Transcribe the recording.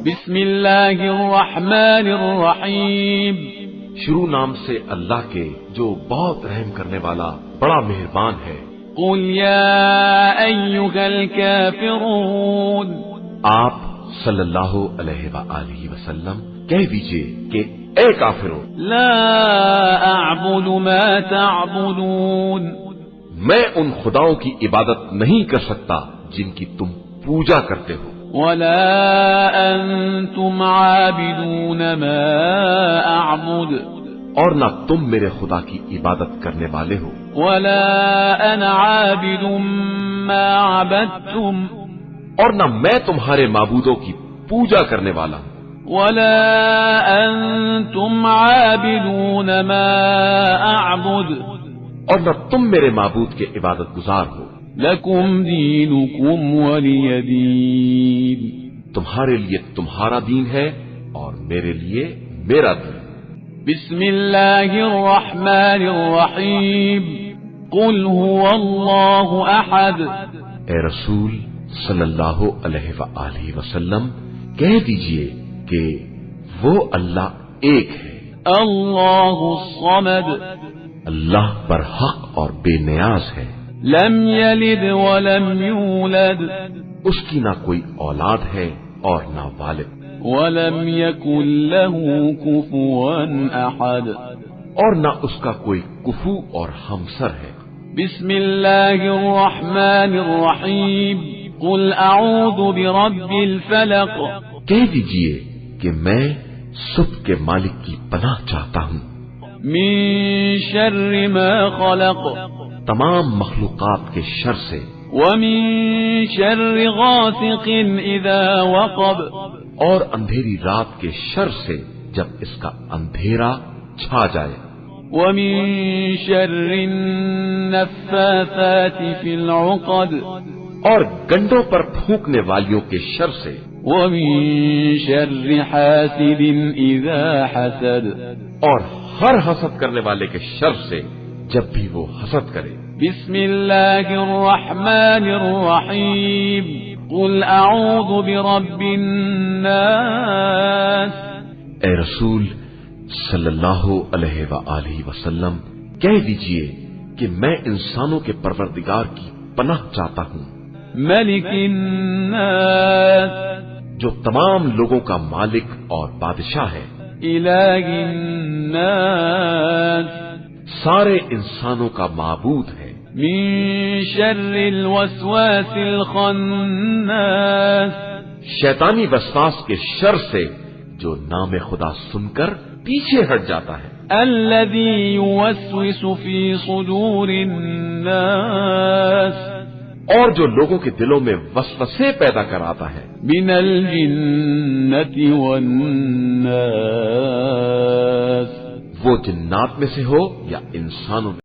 بسم اللہ الرحمن الرحیم، شروع نام سے اللہ کے جو بہت رحم کرنے والا بڑا مہربان ہے۔ قل یا ایھا الکافرون، آپ صلی اللہ علیہ وآلہ وسلم کہہ دیجئے کہ اے کافروں، لا اعبد ما تعبدون، میں ان خداؤں کی عبادت نہیں کر سکتا جن کی تم پوجا کرتے ہو، ولا انتم عابدون ما اعبد، اور نہ تم میرے خدا کی عبادت کرنے والے ہو، ولا انا عابد ما عبدتم، اور نہ میں تمہارے معبودوں کی پوجا کرنے والا ہوں، ولا انتم عابدون ما اعبد، اور نہ تم میرے معبود کے عبادت گزار ہو، لکم دینکم ولی دین، تمہارے لیے تمہارا دین ہے اور میرے لیے میرا دین۔ بسم اللہ الرحمن الرحیم، قل هو اللہ احد، اے رسول صلی اللہ علیہ وآلہ وسلم کہہ دیجئے کہ وہ اللہ ایک ہے، اللہ الصمد، اللہ پر حق اور بے نیاز ہے، لم یلد ولم یولد، اس کی نہ کوئی اولاد ہے اور نہ والد، ولم یکن له کفوا احد، اور نہ اس کا کوئی کفو اور ہمسر ہے۔ بسم اللہ الرحمن الرحیم، قل اعوذ برب الفلق، کہہ دیجئے کہ میں صبح کے مالک کی پناہ چاہتا ہوں، من شر ما خلق، تمام مخلوقات کے شر سے، ومن شر غاسق اذا وقب، اور اندھیری رات کے شر سے جب اس کا اندھیرا چھا جائے، ومن شر النفاثات في العقد، اور گنڈوں پر پھونکنے والیوں کے شر سے، ومن شر حاسد اذا حسد، اور ہر حسد کرنے والے کے شر سے جب بھی وہ حسد کرے۔ بسم اللہ الرحمن الرحیم، قل اعوذ برب الناس، اے رسول صلی اللہ علیہ وآلہ وسلم کہہ دیجئے کہ میں انسانوں کے پروردگار کی پناہ چاہتا ہوں، ملک الناس، جو تمام لوگوں کا مالک اور بادشاہ ہے، الہ الناس، سارے انسانوں کا معبود ہے، من شر الوسواس الخناس، شیطانی وسواس کے شر سے جو نام خدا سن کر پیچھے ہٹ جاتا ہے، الذي يوسوس في صدور الناس، اور جو لوگوں کے دلوں میں وسوسے پیدا کراتا ہے، من الجنة والناس، وہ جنات میں سے ہو یا انسانوں میں۔